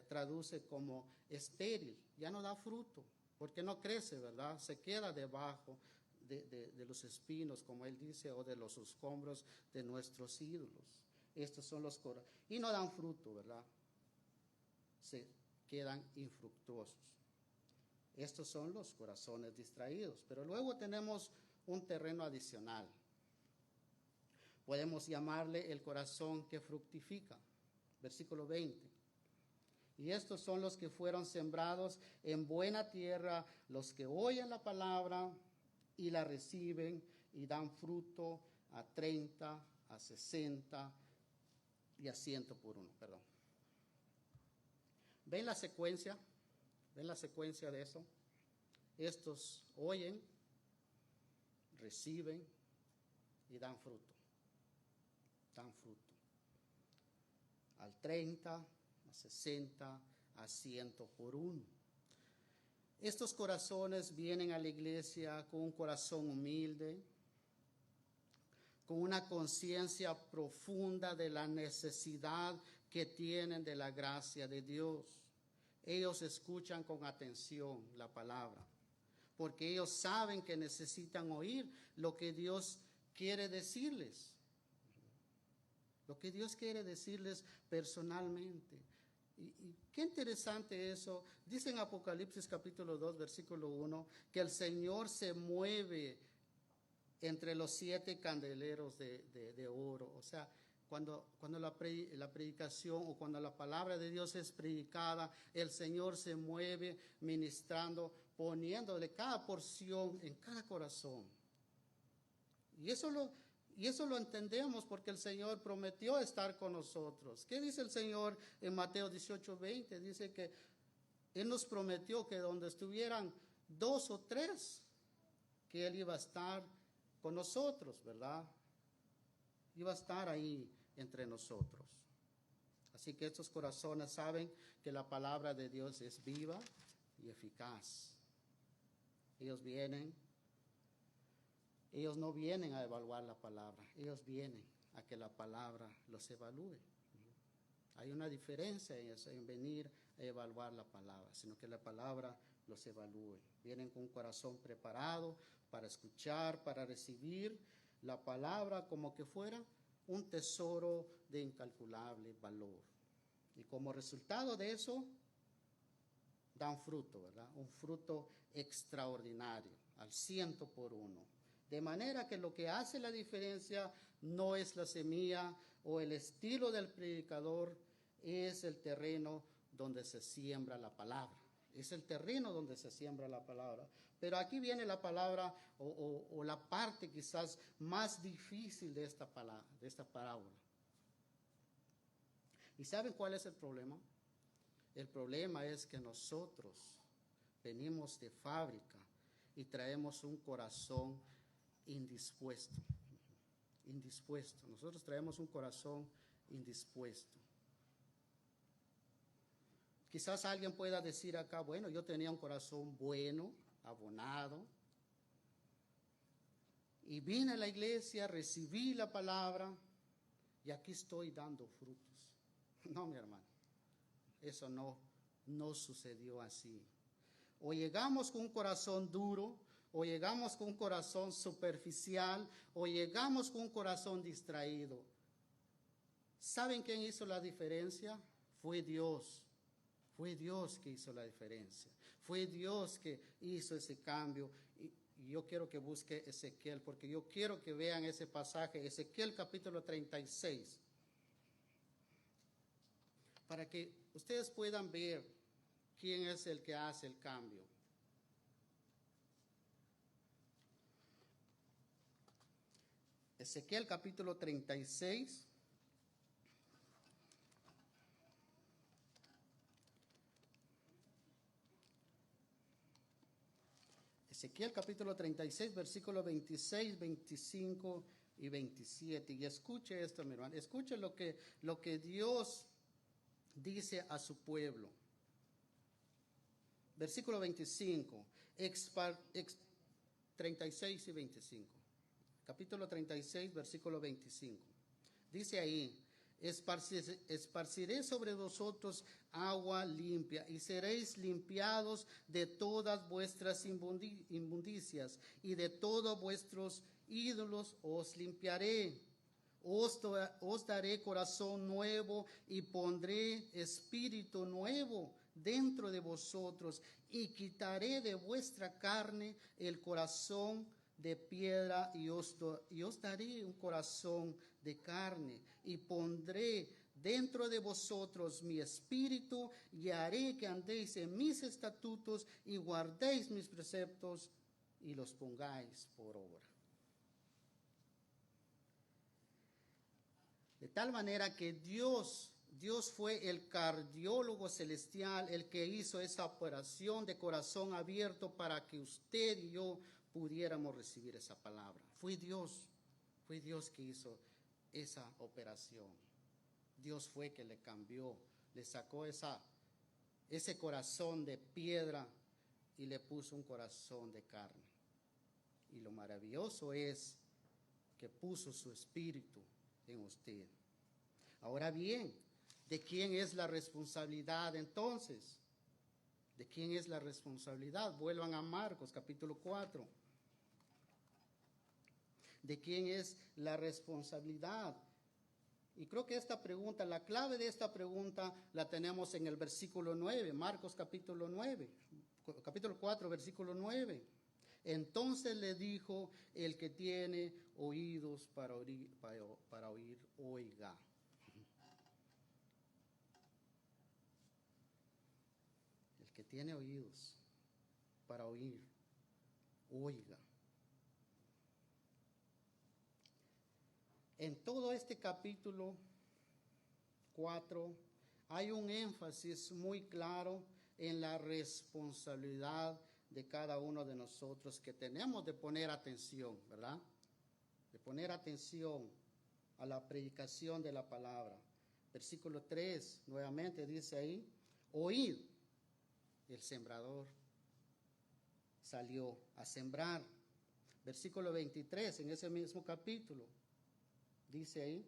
traduce como estéril, ya no da fruto, porque no crece, ¿verdad? Se queda debajo de los espinos, como él dice, o de los escombros de nuestros ídolos. Estos son los corazones. Y no dan fruto, ¿verdad? Se quedan infructuosos. Estos son los corazones distraídos. Pero luego tenemos un terreno adicional. Podemos llamarle el corazón que fructifica. Versículo 20. Y estos son los que fueron sembrados en buena tierra, los que oyen la palabra y la reciben y dan fruto a 30, a 60 y a 100 por uno. Perdón. ¿Ven la secuencia? ¿Ven la secuencia de eso? Estos oyen, reciben y dan fruto. Dan fruto. Al 30, a 60, a 100 por uno. Estos corazones vienen a la iglesia con un corazón humilde, con una conciencia profunda de la necesidad que tienen de la gracia de Dios. Ellos escuchan con atención la palabra, porque ellos saben que necesitan oír lo que Dios quiere decirles. Lo que Dios quiere decirles personalmente. Y qué interesante eso. Dice en Apocalipsis capítulo 2, versículo 1, que el Señor se mueve entre los 7 candeleros de oro. O sea, cuando la predicación o cuando la palabra de Dios es predicada, el Señor se mueve ministrando, poniéndole cada porción en cada corazón. Y eso lo entendemos porque el Señor prometió estar con nosotros. ¿Qué dice el Señor en Mateo 18:20? Dice que Él nos prometió que donde estuvieran 2 o 3, que Él iba a estar con nosotros, ¿verdad? Iba a estar ahí entre nosotros. Así que estos corazones saben que la palabra de Dios es viva y eficaz. Ellos no vienen a evaluar la palabra, ellos vienen a que la palabra los evalúe. Hay una diferencia en eso, en venir a evaluar la palabra, sino que la palabra los evalúe. Vienen con un corazón preparado para escuchar, para recibir la palabra como que fuera un tesoro de incalculable valor. Y como resultado de eso, dan fruto, ¿verdad? Un fruto extraordinario, al 100 por uno. De manera que lo que hace la diferencia no es la semilla o el estilo del predicador, es el terreno donde se siembra la palabra. Es el terreno donde se siembra la palabra. Pero aquí viene la palabra o la parte quizás más difícil de esta parábola. ¿Y saben cuál es el problema? El problema es que nosotros venimos de fábrica y traemos un corazón indispuesto. Indispuesto. Nosotros traemos un corazón indispuesto. Quizás alguien pueda decir acá, bueno, yo tenía un corazón bueno, abonado, y vine a la iglesia, recibí la palabra, y aquí estoy dando frutos. No, mi hermano, eso no sucedió así. O llegamos con un corazón duro, o llegamos con un corazón superficial, o llegamos con un corazón distraído. ¿Saben quién hizo la diferencia? Fue Dios. Fue Dios que hizo la diferencia. Fue Dios que hizo ese cambio. Y yo quiero que busque Ezequiel, porque yo quiero que vean ese pasaje, Ezequiel capítulo 36, para que ustedes puedan ver quién es el que hace el cambio. Ezequiel capítulo 36. Ezequiel capítulo 36, versículos 26, 25 y 27. Y escuche esto, mi hermano. Escuche lo que Dios dice a su pueblo. Versículo 25. 36 y 25. Capítulo 36, versículo 25. Dice ahí: esparciré sobre vosotros agua limpia, y seréis limpiados de todas vuestras inmundicias, y de todos vuestros ídolos os limpiaré. Os daré corazón nuevo y pondré espíritu nuevo dentro de vosotros, y quitaré de vuestra carne el corazón de piedra, y os daré un corazón de carne, y pondré dentro de vosotros mi espíritu, y haré que andéis en mis estatutos y guardéis mis preceptos y los pongáis por obra. De tal manera que Dios fue el cardiólogo celestial, el que hizo esa operación de corazón abierto para que usted y yo pudiéramos recibir esa palabra. Fue Dios que hizo esa operación. Dios fue que le cambió, le sacó ese corazón de piedra y le puso un corazón de carne. Y lo maravilloso es que puso su espíritu en usted. Ahora bien, ¿de quién es la responsabilidad entonces? ¿De quién es la responsabilidad? Vuelvan a Marcos capítulo 4. ¿De quién es la responsabilidad? Y creo que esta pregunta, la clave de esta pregunta la tenemos en el versículo 9, Marcos capítulo 4, versículo 9. Entonces le dijo: el que tiene oídos para oír, oiga. El que tiene oídos para oír, oiga. En todo este capítulo 4 hay un énfasis muy claro en la responsabilidad de cada uno de nosotros, que tenemos de poner atención, ¿verdad? De poner atención a la predicación de la palabra. Versículo 3, nuevamente dice ahí: oíd, el sembrador salió a sembrar. Versículo 23, en ese mismo capítulo, dice ahí: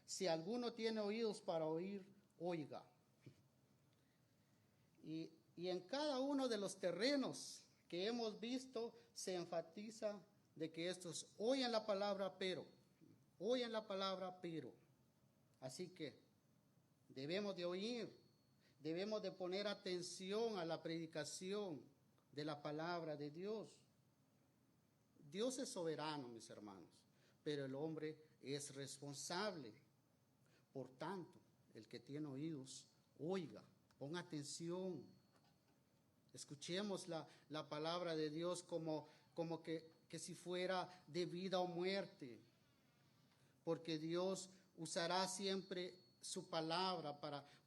si alguno tiene oídos para oír, oiga. Y en cada uno de los terrenos que hemos visto se enfatiza de que estos oyen la palabra, pero. Así que debemos de oír, debemos de poner atención a la predicación de la palabra de Dios. Dios es soberano, mis hermanos, pero el hombre es responsable. Por tanto, el que tiene oídos, oiga, ponga atención. Escuchemos la palabra de Dios como que si fuera de vida o muerte, porque Dios usará siempre su palabra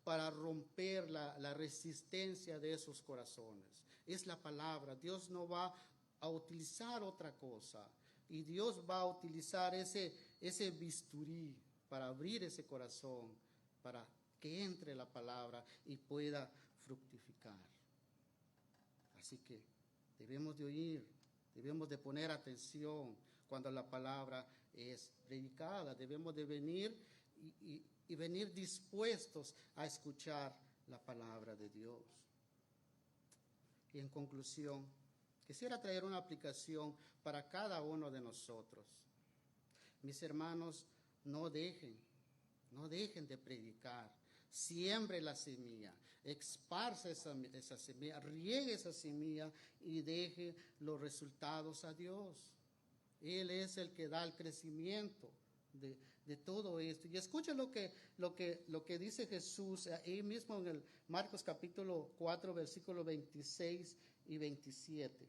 para romper la resistencia de esos corazones. Es la palabra. Dios no va a utilizar otra cosa, y Dios va a utilizar ese bisturí para abrir ese corazón, para que entre la palabra y pueda fructificar. Así que debemos de oír, debemos de poner atención cuando la palabra es predicada. Debemos de venir y venir dispuestos a escuchar la palabra de Dios. Y en conclusión, quisiera traer una aplicación para cada uno de nosotros. Mis hermanos, no dejen de predicar. Siembre la semilla, esparce esa semilla, riegue esa semilla y deje los resultados a Dios. Él es el que da el crecimiento de todo esto. Y escucha lo que dice Jesús ahí mismo en el Marcos capítulo 4, versículos 26 y 27.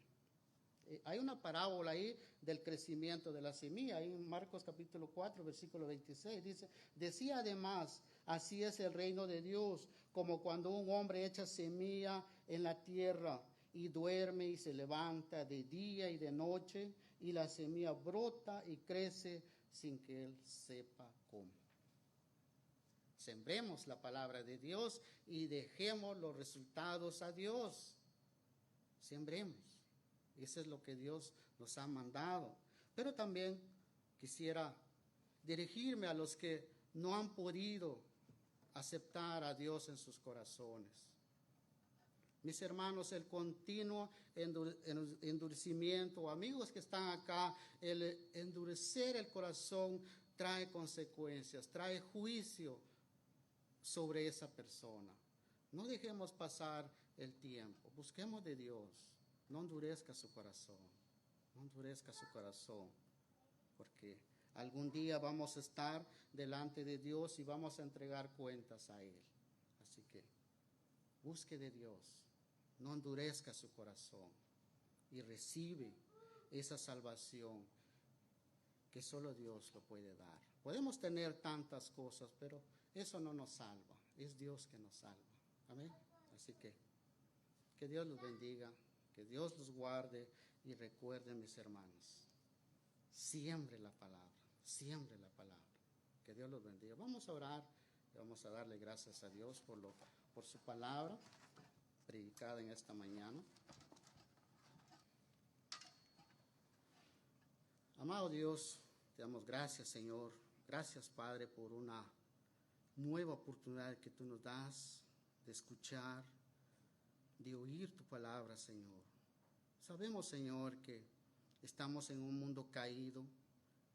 Hay una parábola ahí del crecimiento de la semilla. Ahí en Marcos capítulo 4, versículo 26 dice: decía además, así es el reino de Dios, como cuando un hombre echa semilla en la tierra y duerme y se levanta de día y de noche, y la semilla brota y crece sin que él sepa cómo. Sembremos la palabra de Dios y dejemos los resultados a Dios. Sembremos. Eso es lo que Dios nos ha mandado. Pero también quisiera dirigirme a los que no han podido aceptar a Dios en sus corazones. Mis hermanos, el continuo endurecimiento, amigos que están acá, el endurecer el corazón trae consecuencias, trae juicio sobre esa persona. No dejemos pasar el tiempo, busquemos de Dios, no endurezca su corazón, no endurezca su corazón, porque algún día vamos a estar delante de Dios y vamos a entregar cuentas a Él. Así que busque de Dios, no endurezca su corazón y recibe esa salvación que solo Dios lo puede dar. Podemos tener tantas cosas, pero eso no nos salva, es Dios que nos salva. Amén. Así que Dios los bendiga, que Dios los guarde y recuerden, mis hermanos, siembre la palabra, siembre la palabra. Que Dios los bendiga. Vamos a orar, vamos a darle gracias a Dios por su palabra predicada en esta mañana. Amado Dios, te damos gracias, Señor. Gracias, Padre, por una nueva oportunidad que tú nos das de escuchar, de oír tu palabra, Señor. Sabemos, Señor, que estamos en un mundo caído,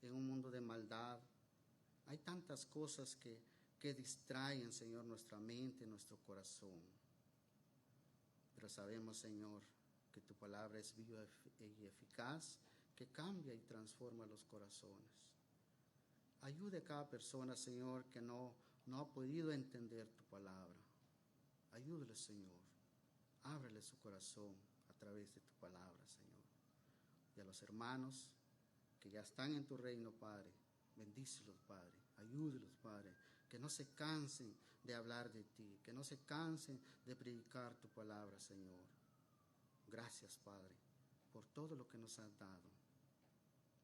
en un mundo de maldad. Hay tantas cosas que distraen, Señor, nuestra mente, nuestro corazón. Pero sabemos, Señor, que tu palabra es viva y eficaz, que cambia y transforma los corazones. Ayude a cada persona, Señor, que no ha podido entender tu palabra. Ayúdale, Señor. Ábrele su corazón a través de tu palabra, Señor. Y a los hermanos que ya están en tu reino, Padre, bendícelos, Padre. Ayúdelos, Padre, que no se cansen de hablar de ti, que no se cansen de predicar tu palabra, Señor. Gracias, Padre, por todo lo que nos has dado.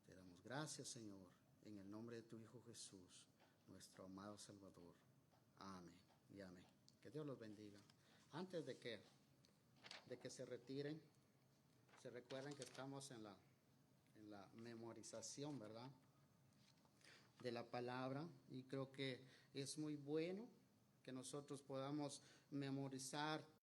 Te damos gracias, Señor, en el nombre de tu Hijo Jesús, nuestro amado Salvador. Amén y amén. Que Dios los bendiga. Antes de que se retiren, se recuerden que estamos en la memorización, ¿verdad?, de la palabra, y creo que es muy bueno que nosotros podamos memorizar